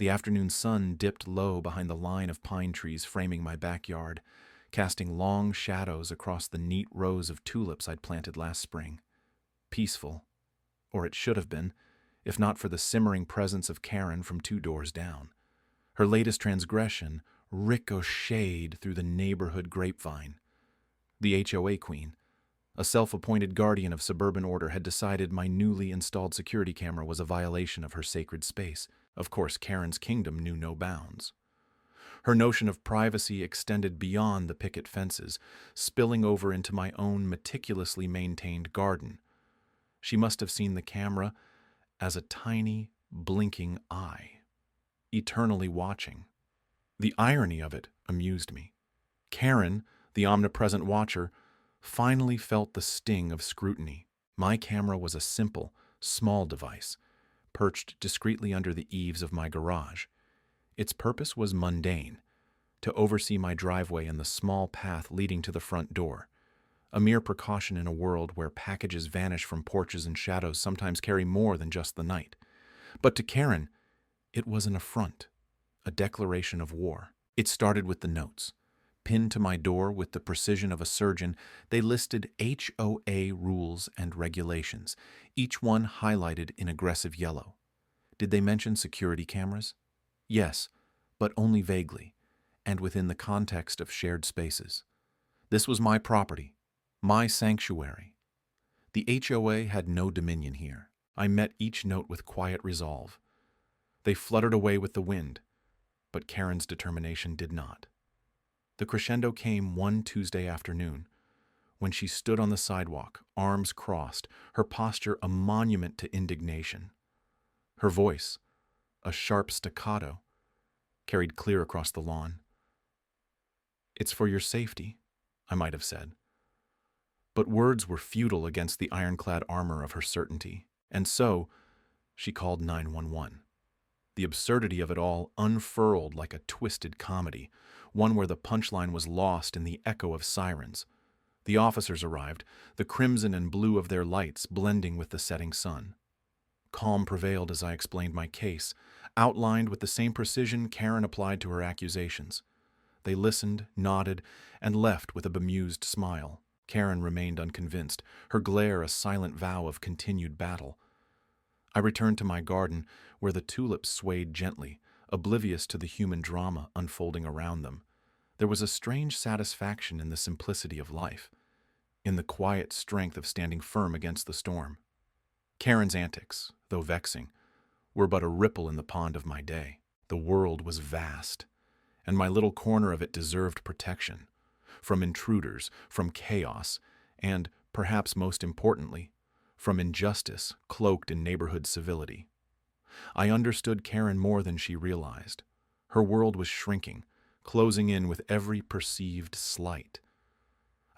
The afternoon sun dipped low behind the line of pine trees framing my backyard, casting long shadows across the neat rows of tulips I'd planted last spring. Peaceful, or it should have been, if not for the simmering presence of Karen from 2 doors down. Her latest transgression ricocheted through the neighborhood grapevine. The HOA queen, a self-appointed guardian of suburban order, had decided my newly installed security camera was a violation of her sacred space. Of course, Karen's kingdom knew no bounds. Her notion of privacy extended beyond the picket fences, spilling over into my own meticulously maintained garden. She must have seen the camera as a tiny, blinking eye, eternally watching. The irony of it amused me. Karen, the omnipresent watcher, finally felt the sting of scrutiny. My camera was a simple, small device, perched discreetly under the eaves of my garage. Its purpose was mundane: to oversee my driveway and the small path leading to the front door. A mere precaution in a world where packages vanish from porches and shadows sometimes carry more than just the night. But to Karen, it was an affront, a declaration of war. It started with the notes. Pinned to my door with the precision of a surgeon, they listed HOA rules and regulations, each one highlighted in aggressive yellow. Did they mention security cameras? Yes, but only vaguely, and within the context of shared spaces. This was my property, my sanctuary. The HOA had no dominion here. I met each note with quiet resolve. They fluttered away with the wind, but Karen's determination did not. The crescendo came one Tuesday afternoon, when she stood on the sidewalk, arms crossed, her posture a monument to indignation. Her voice, a sharp staccato, carried clear across the lawn. "It's for your safety," I might have said. But words were futile against the ironclad armor of her certainty, and so she called 911. The absurdity of it all unfurled like a twisted comedy, one where the punchline was lost in the echo of sirens. The officers arrived, the crimson and blue of their lights blending with the setting sun. Calm prevailed as I explained my case, outlined with the same precision Karen applied to her accusations. They listened, nodded, and left with a bemused smile. Karen remained unconvinced, her glare a silent vow of continued battle. I returned to my garden, where the tulips swayed gently, oblivious to the human drama unfolding around them. There was a strange satisfaction in the simplicity of life, in the quiet strength of standing firm against the storm. Karen's antics, though vexing, were but a ripple in the pond of my day. The world was vast, and my little corner of it deserved protection, from intruders, from chaos, and, perhaps most importantly, from injustice cloaked in neighborhood civility. I understood Karen more than she realized. Her world was shrinking, closing in with every perceived slight.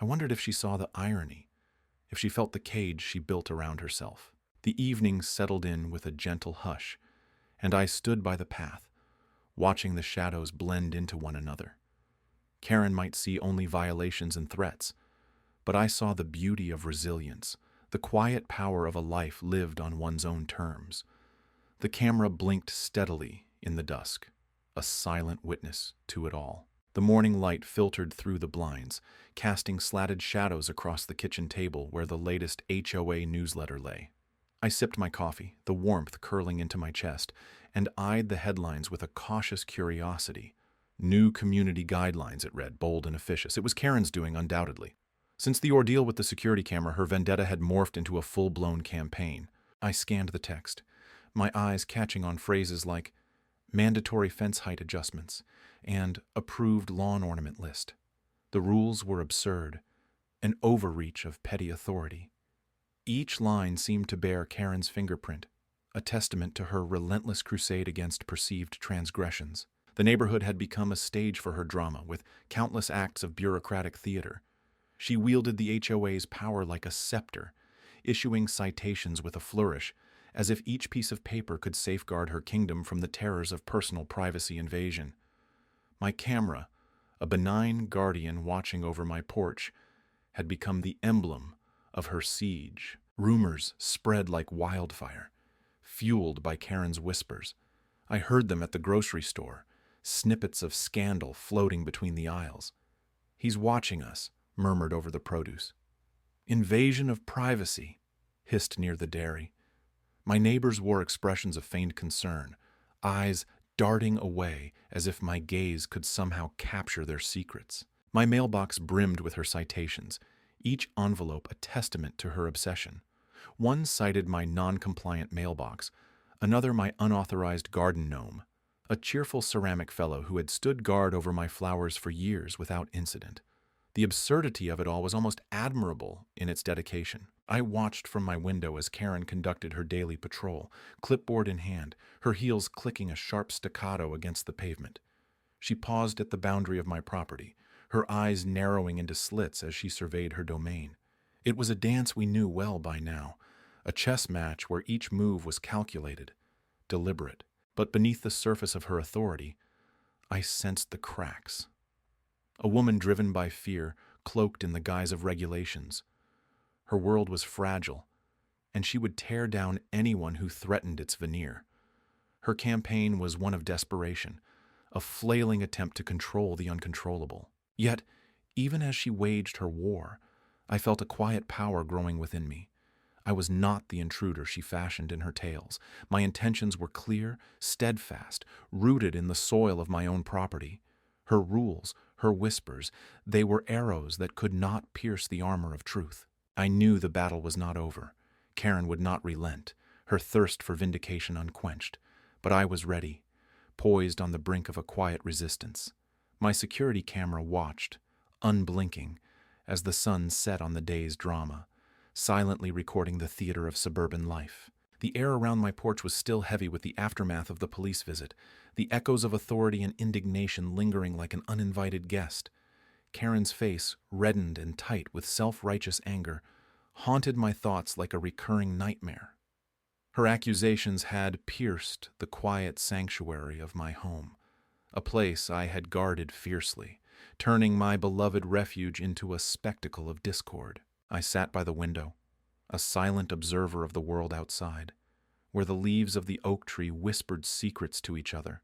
I wondered if she saw the irony, if she felt the cage she built around herself. The evening settled in with a gentle hush, and I stood by the path, watching the shadows blend into one another. Karen might see only violations and threats, but I saw the beauty of resilience, the quiet power of a life lived on one's own terms. The camera blinked steadily in the dusk, a silent witness to it all. The morning light filtered through the blinds, casting slatted shadows across the kitchen table where the latest HOA newsletter lay. I sipped my coffee, the warmth curling into my chest, and eyed the headlines with a cautious curiosity. New community guidelines, it read, bold and officious. It was Karen's doing, undoubtedly. Since the ordeal with the security camera, her vendetta had morphed into a full-blown campaign. I scanned the text, my eyes catching on phrases like mandatory fence height adjustments and approved lawn ornament list. The rules were absurd, an overreach of petty authority. Each line seemed to bear Karen's fingerprint, a testament to her relentless crusade against perceived transgressions. The neighborhood had become a stage for her drama, with countless acts of bureaucratic theater. She wielded the HOA's power like a scepter, issuing citations with a flourish, as if each piece of paper could safeguard her kingdom from the terrors of personal privacy invasion. My camera, a benign guardian watching over my porch, had become the emblem of her siege. Rumors spread like wildfire, fueled by Karen's whispers. I heard them at the grocery store, snippets of scandal floating between the aisles. "He's watching us," murmured over the produce. "Invasion of privacy," hissed near the dairy. My neighbors wore expressions of feigned concern, eyes darting away as if my gaze could somehow capture their secrets. My mailbox brimmed with her citations, each envelope a testament to her obsession. One cited my non-compliant mailbox, another my unauthorized garden gnome, a cheerful ceramic fellow who had stood guard over my flowers for years without incident. The absurdity of it all was almost admirable in its dedication. I watched from my window as Karen conducted her daily patrol, clipboard in hand, her heels clicking a sharp staccato against the pavement. She paused at the boundary of my property, her eyes narrowing into slits as she surveyed her domain. It was a dance we knew well by now, a chess match where each move was calculated, deliberate. But beneath the surface of her authority, I sensed the cracks. A woman driven by fear, cloaked in the guise of regulations. Her world was fragile, and she would tear down anyone who threatened its veneer. Her campaign was one of desperation, a flailing attempt to control the uncontrollable. Yet, even as she waged her war, I felt a quiet power growing within me. I was not the intruder she fashioned in her tales. My intentions were clear, steadfast, rooted in the soil of my own property. Her rules, her whispers, they were arrows that could not pierce the armor of truth. I knew the battle was not over. Karen would not relent, her thirst for vindication unquenched. But I was ready, poised on the brink of a quiet resistance. My security camera watched, unblinking, as the sun set on the day's drama, silently recording the theater of suburban life. The air around my porch was still heavy with the aftermath of the police visit, the echoes of authority and indignation lingering like an uninvited guest. Karen's face, reddened and tight with self-righteous anger, haunted my thoughts like a recurring nightmare. Her accusations had pierced the quiet sanctuary of my home, a place I had guarded fiercely, turning my beloved refuge into a spectacle of discord. I sat by the window, a silent observer of the world outside, where the leaves of the oak tree whispered secrets to each other,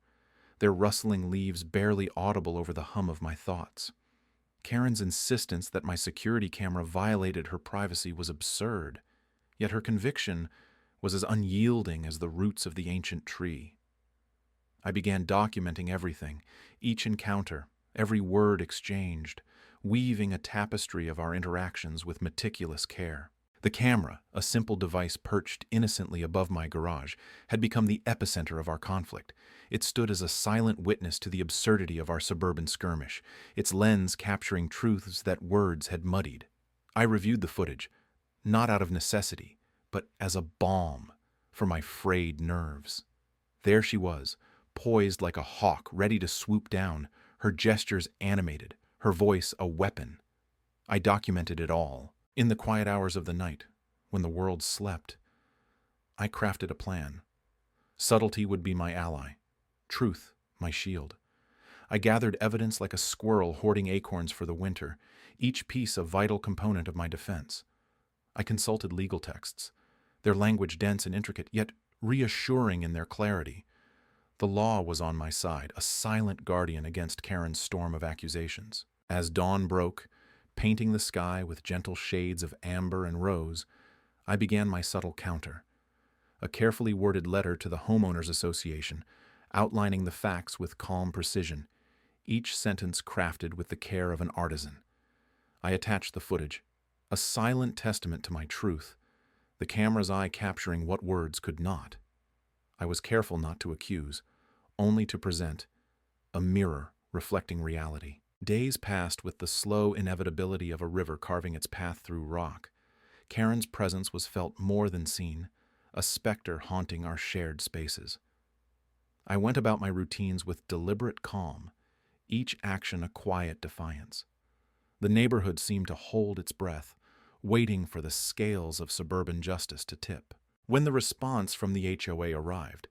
their rustling leaves barely audible over the hum of my thoughts. Karen's insistence that my security camera violated her privacy was absurd, yet her conviction was as unyielding as the roots of the ancient tree. I began documenting everything, each encounter, every word exchanged, weaving a tapestry of our interactions with meticulous care. The camera, a simple device perched innocently above my garage, had become the epicenter of our conflict. It stood as a silent witness to the absurdity of our suburban skirmish, its lens capturing truths that words had muddied. I reviewed the footage, not out of necessity, but as a balm for my frayed nerves. There she was, poised like a hawk, ready to swoop down, her gestures animated, her voice a weapon. I documented it all. In the quiet hours of the night, when the world slept, I crafted a plan. Subtlety would be my ally, truth my shield. I gathered evidence like a squirrel hoarding acorns for the winter, each piece a vital component of my defense. I consulted legal texts, their language dense and intricate, yet reassuring in their clarity. The law was on my side, a silent guardian against Karen's storm of accusations. As dawn broke, painting the sky with gentle shades of amber and rose, I began my subtle counter. A carefully worded letter to the Homeowners Association, outlining the facts with calm precision, each sentence crafted with the care of an artisan. I attached the footage, a silent testament to my truth, the camera's eye capturing what words could not. I was careful not to accuse, only to present, a mirror reflecting reality. Days passed with the slow inevitability of a river carving its path through rock. Karen's presence was felt more than seen, a specter haunting our shared spaces. I went about my routines with deliberate calm, each action a quiet defiance. The neighborhood seemed to hold its breath, waiting for the scales of suburban justice to tip. When the response from the HOA arrived,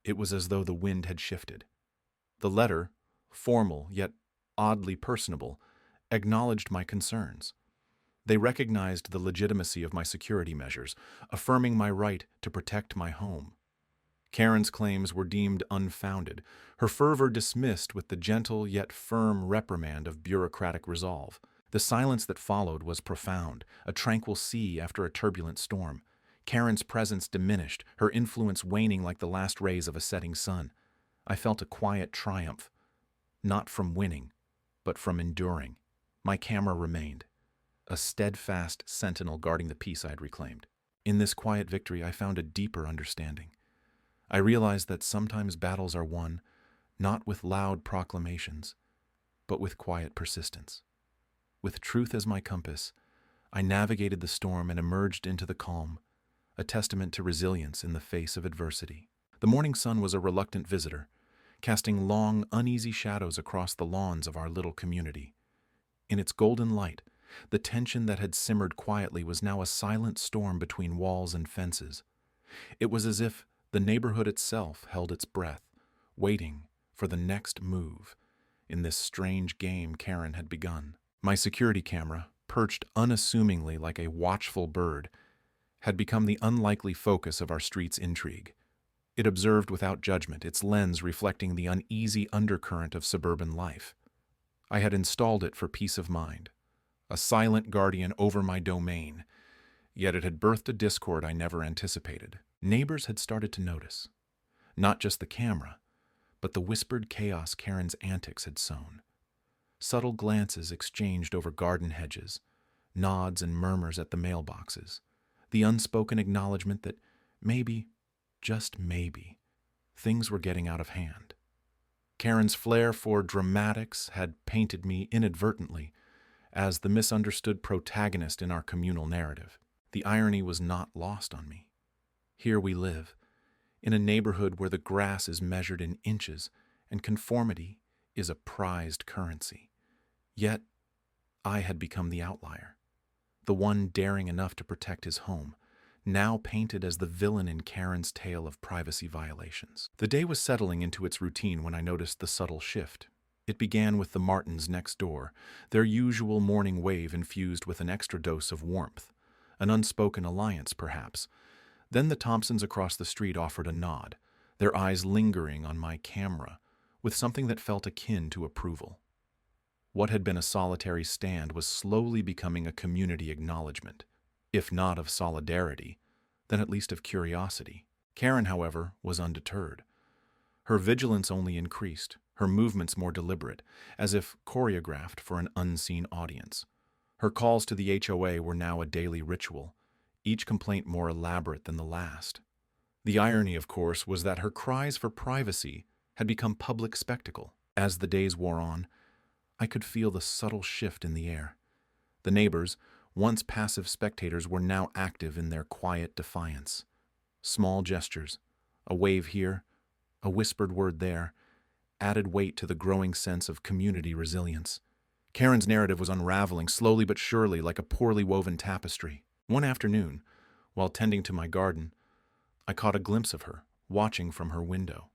it was as though the wind had shifted. The letter, formal yet oddly personable, acknowledged my concerns. They recognized the legitimacy of my security measures, affirming my right to protect my home. Karen's claims were deemed unfounded, her fervor dismissed with the gentle yet firm reprimand of bureaucratic resolve. The silence that followed was profound, a tranquil sea after a turbulent storm. Karen's presence diminished, her influence waning like the last rays of a setting sun. I felt a quiet triumph, not from winning, but from enduring. My camera remained, a steadfast sentinel guarding the peace I'd reclaimed. In this quiet victory, I found a deeper understanding. I realized that sometimes battles are won, not with loud proclamations, but with quiet persistence. With truth as my compass, I navigated the storm and emerged into the calm, a testament to resilience in the face of adversity. The morning sun was a reluctant visitor, casting long, uneasy shadows across the lawns of our little community. In its golden light, the tension that had simmered quietly was now a silent storm between walls and fences. It was as if the neighborhood itself held its breath, waiting for the next move in this strange game Karen had begun. My security camera, perched unassumingly like a watchful bird, had become the unlikely focus of our street's intrigue. It observed without judgment, its lens reflecting the uneasy undercurrent of suburban life. I had installed it for peace of mind, a silent guardian over my domain, yet it had birthed a discord I never anticipated. Neighbors had started to notice, not just the camera, but the whispered chaos Karen's antics had sown. Subtle glances exchanged over garden hedges, nods and murmurs at the mailboxes, the unspoken acknowledgement that maybe, just maybe, things were getting out of hand. Karen's flair for dramatics had painted me inadvertently as the misunderstood protagonist in our communal narrative. The irony was not lost on me. Here we live, in a neighborhood where the grass is measured in inches and conformity is a prized currency. Yet, I had become the outlier, the one daring enough to protect his home, now painted as the villain in Karen's tale of privacy violations. The day was settling into its routine when I noticed the subtle shift. It began with the Martins next door, their usual morning wave infused with an extra dose of warmth, an unspoken alliance, perhaps. Then the Thompsons across the street offered a nod, their eyes lingering on my camera, with something that felt akin to approval. What had been a solitary stand was slowly becoming a community acknowledgement, if not of solidarity, then at least of curiosity. Karen, however, was undeterred. Her vigilance only increased, her movements more deliberate, as if choreographed for an unseen audience. Her calls to the HOA were now a daily ritual, each complaint more elaborate than the last. The irony, of course, was that her cries for privacy had become public spectacle. As the days wore on, I could feel the subtle shift in the air. The neighbors, once passive spectators, were now active in their quiet defiance. Small gestures, a wave here, a whispered word there, added weight to the growing sense of community resilience. Karen's narrative was unraveling, slowly but surely, like a poorly woven tapestry. One afternoon, while tending to my garden, I caught a glimpse of her, watching from her window.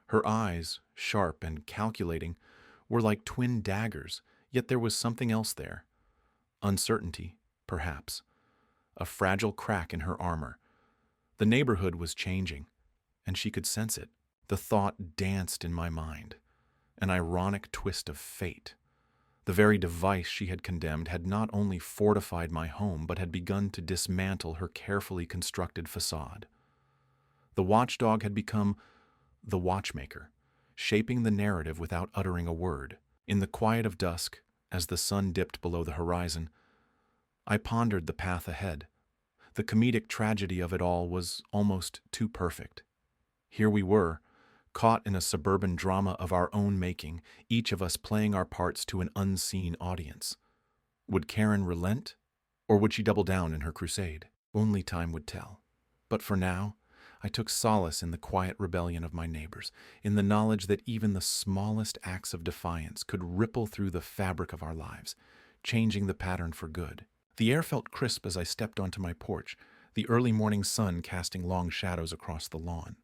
Her eyes, sharp and calculating, were like twin daggers, yet there was something else there. Uncertainty, perhaps. A fragile crack in her armor. The neighborhood was changing, and she could sense it. The thought danced in my mind, an ironic twist of fate. The very device she had condemned had not only fortified my home, but had begun to dismantle her carefully constructed facade. The watchdog had become the watchmaker, shaping the narrative without uttering a word. In the quiet of dusk, as the sun dipped below the horizon, I pondered the path ahead. The comedic tragedy of it all was almost too perfect. Here we were, caught in a suburban drama of our own making, each of us playing our parts to an unseen audience. Would Karen relent, or would she double down in her crusade? Only time would tell. But for now, I took solace in the quiet rebellion of my neighbors, in the knowledge that even the smallest acts of defiance could ripple through the fabric of our lives, changing the pattern for good. The air felt crisp as I stepped onto my porch, the early morning sun casting long shadows across the lawn.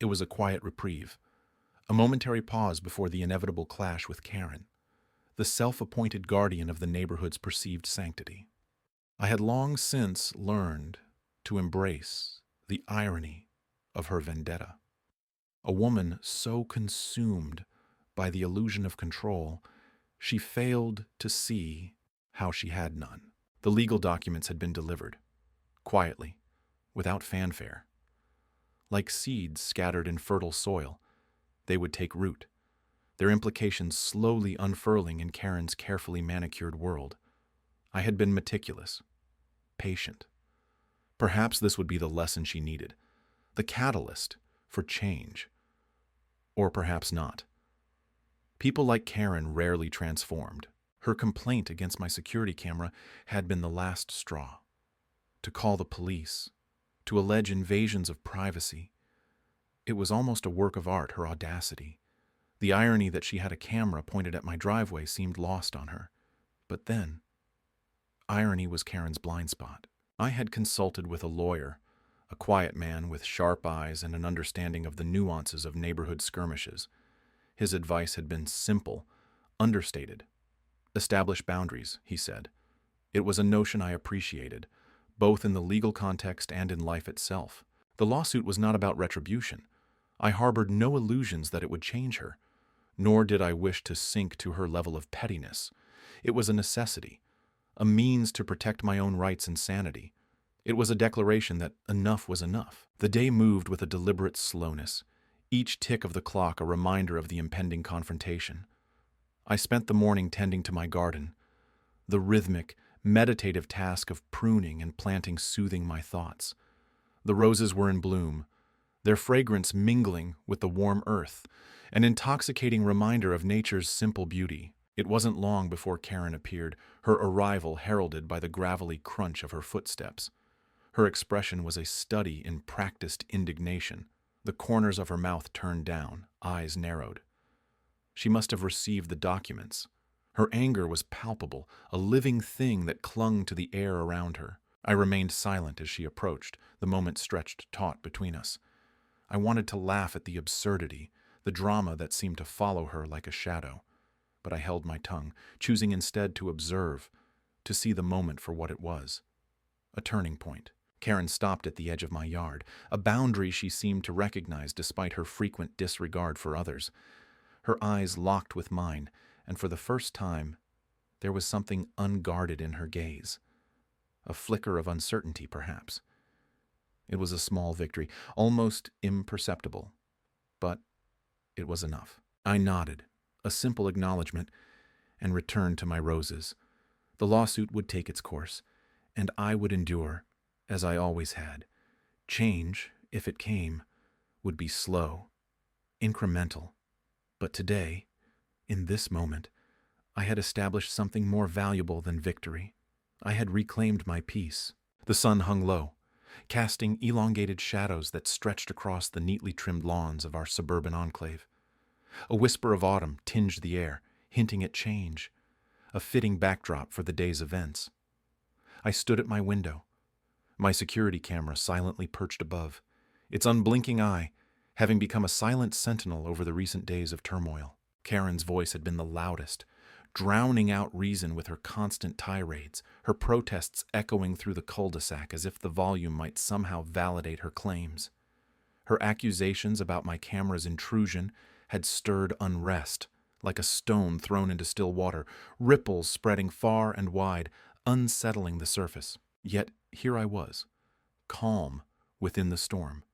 It was a quiet reprieve, a momentary pause before the inevitable clash with Karen, the self-appointed guardian of the neighborhood's perceived sanctity. I had long since learned to embrace the irony of her vendetta. A woman so consumed by the illusion of control, she failed to see how she had none. The legal documents had been delivered, quietly, without fanfare. Like seeds scattered in fertile soil, they would take root, their implications slowly unfurling in Karen's carefully manicured world. I had been meticulous, patient. Perhaps this would be the lesson she needed, the catalyst for change. Or perhaps not. People like Karen rarely transformed. Her complaint against my security camera had been the last straw. To call the police, to allege invasions of privacy. It was almost a work of art, her audacity. The irony that she had a camera pointed at my driveway seemed lost on her. But then, irony was Karen's blind spot. I had consulted with a lawyer, a quiet man with sharp eyes and an understanding of the nuances of neighborhood skirmishes. His advice had been simple, understated. Establish boundaries, he said. It was a notion I appreciated, both in the legal context and in life itself. The lawsuit was not about retribution. I harbored no illusions that it would change her, nor did I wish to sink to her level of pettiness. It was a necessity, a means to protect my own rights and sanity. It was a declaration that enough was enough. The day moved with a deliberate slowness, each tick of the clock a reminder of the impending confrontation. I spent the morning tending to my garden, the rhythmic, meditative task of pruning and planting soothing my thoughts. The roses were in bloom, their fragrance mingling with the warm earth, an intoxicating reminder of nature's simple beauty. It wasn't long before Karen appeared, her arrival heralded by the gravelly crunch of her footsteps. Her expression was a study in practiced indignation, the corners of her mouth turned down, eyes narrowed. She must have received the documents. Her anger was palpable, a living thing that clung to the air around her. I remained silent as she approached, the moment stretched taut between us. I wanted to laugh at the absurdity, the drama that seemed to follow her like a shadow. But I held my tongue, choosing instead to observe, to see the moment for what it was. A turning point. Karen stopped at the edge of my yard, a boundary she seemed to recognize despite her frequent disregard for others. Her eyes locked with mine, and for the first time, there was something unguarded in her gaze. A flicker of uncertainty, perhaps. It was a small victory, almost imperceptible, but it was enough. I nodded, a simple acknowledgement, and returned to my roses. The lawsuit would take its course, and I would endure, as I always had. Change, if it came, would be slow, incremental. But today, in this moment, I had established something more valuable than victory. I had reclaimed my peace. The sun hung low, casting elongated shadows that stretched across the neatly trimmed lawns of our suburban enclave. A whisper of autumn tinged the air, hinting at change, a fitting backdrop for the day's events. I stood at my window, my security camera silently perched above, its unblinking eye having become a silent sentinel over the recent days of turmoil. Karen's voice had been the loudest, drowning out reason with her constant tirades, her protests echoing through the cul-de-sac as if the volume might somehow validate her claims. Her accusations about my camera's intrusion had stirred unrest, like a stone thrown into still water, ripples spreading far and wide, unsettling the surface. Yet here I was, calm within the storm,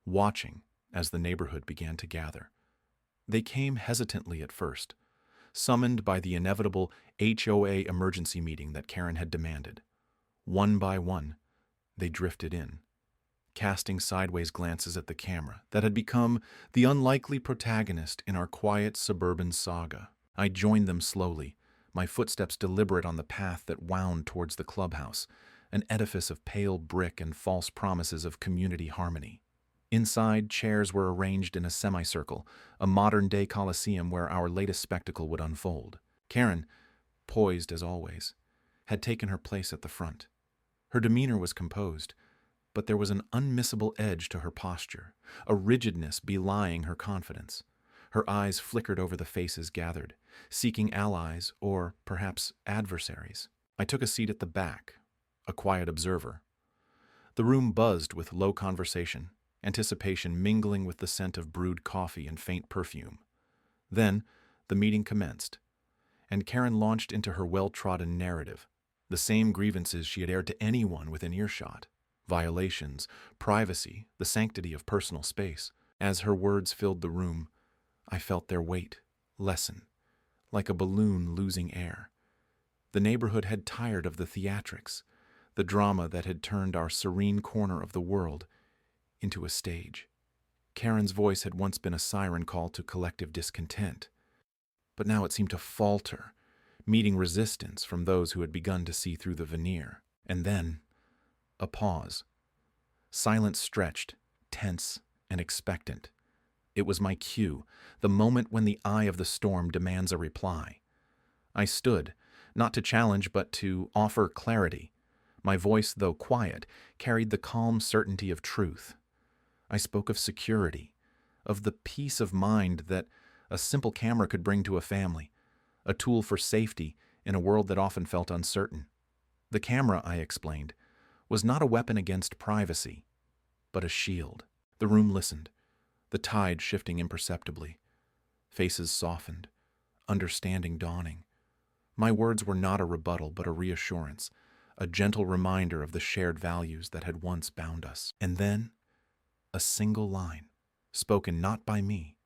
watching as the neighborhood began to gather. They came hesitantly at first, summoned by the inevitable HOA emergency meeting that Karen had demanded. One by one, they drifted in, casting sideways glances at the camera that had become the unlikely protagonist in our quiet suburban saga. I joined them slowly, my footsteps deliberate on the path that wound towards the clubhouse, an edifice of pale brick and false promises of community harmony. Inside, chairs were arranged in a semicircle, a modern-day coliseum where our latest spectacle would unfold. Karen, poised as always, had taken her place at the front. Her demeanor was composed, but there was an unmissable edge to her posture, a rigidness belying her confidence. Her eyes flickered over the faces gathered, seeking allies or, perhaps, adversaries. I took a seat at the back, a quiet observer. The room buzzed with low conversation, anticipation mingling with the scent of brewed coffee and faint perfume. Then, the meeting commenced, and Karen launched into her well-trodden narrative, the same grievances she had aired to anyone within earshot. Violations, privacy, the sanctity of personal space. As her words filled the room, I felt their weight lessen, like a balloon losing air. The neighborhood had tired of the theatrics, the drama that had turned our serene corner of the world into a stage. Karen's voice had once been a siren call to collective discontent, but now it seemed to falter, meeting resistance from those who had begun to see through the veneer. And then, a pause. Silence stretched, tense and expectant. It was my cue, the moment when the eye of the storm demands a reply. I stood, not to challenge but to offer clarity. My voice, though quiet, carried the calm certainty of truth. I spoke of security, of the peace of mind that a simple camera could bring to a family, a tool for safety in a world that often felt uncertain. The camera, I explained, was not a weapon against privacy, but a shield. The room listened, the tide shifting imperceptibly. Faces softened, understanding dawning. My words were not a rebuttal, but a reassurance, a gentle reminder of the shared values that had once bound us. And then, a single line, spoken not by me,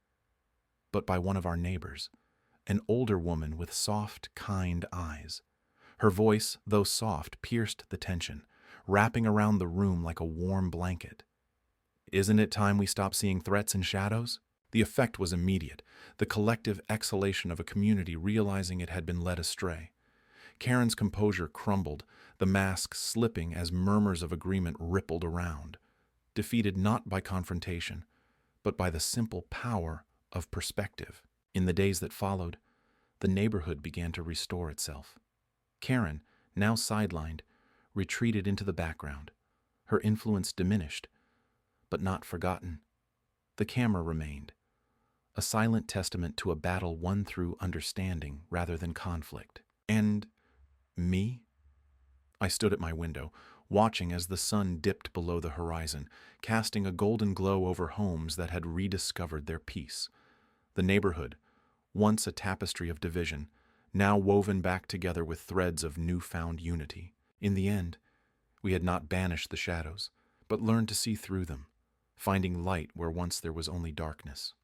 but by one of our neighbors, an older woman with soft, kind eyes. Her voice, though soft, pierced the tension, wrapping around the room like a warm blanket. "Isn't it time we stop seeing threats and shadows?" The effect was immediate, the collective exhalation of a community realizing it had been led astray. Karen's composure crumbled, the mask slipping as murmurs of agreement rippled around, defeated not by confrontation, but by the simple power of perspective. In the days that followed, the neighborhood began to restore itself. Karen, now sidelined, retreated into the background. Her influence diminished, but not forgotten. The camera remained, a silent testament to a battle won through understanding rather than conflict. And me? I stood at my window, watching as the sun dipped below the horizon, casting a golden glow over homes that had rediscovered their peace. The neighborhood, once a tapestry of division, now woven back together with threads of newfound unity. In the end, we had not banished the shadows, but learned to see through them, finding light where once there was only darkness.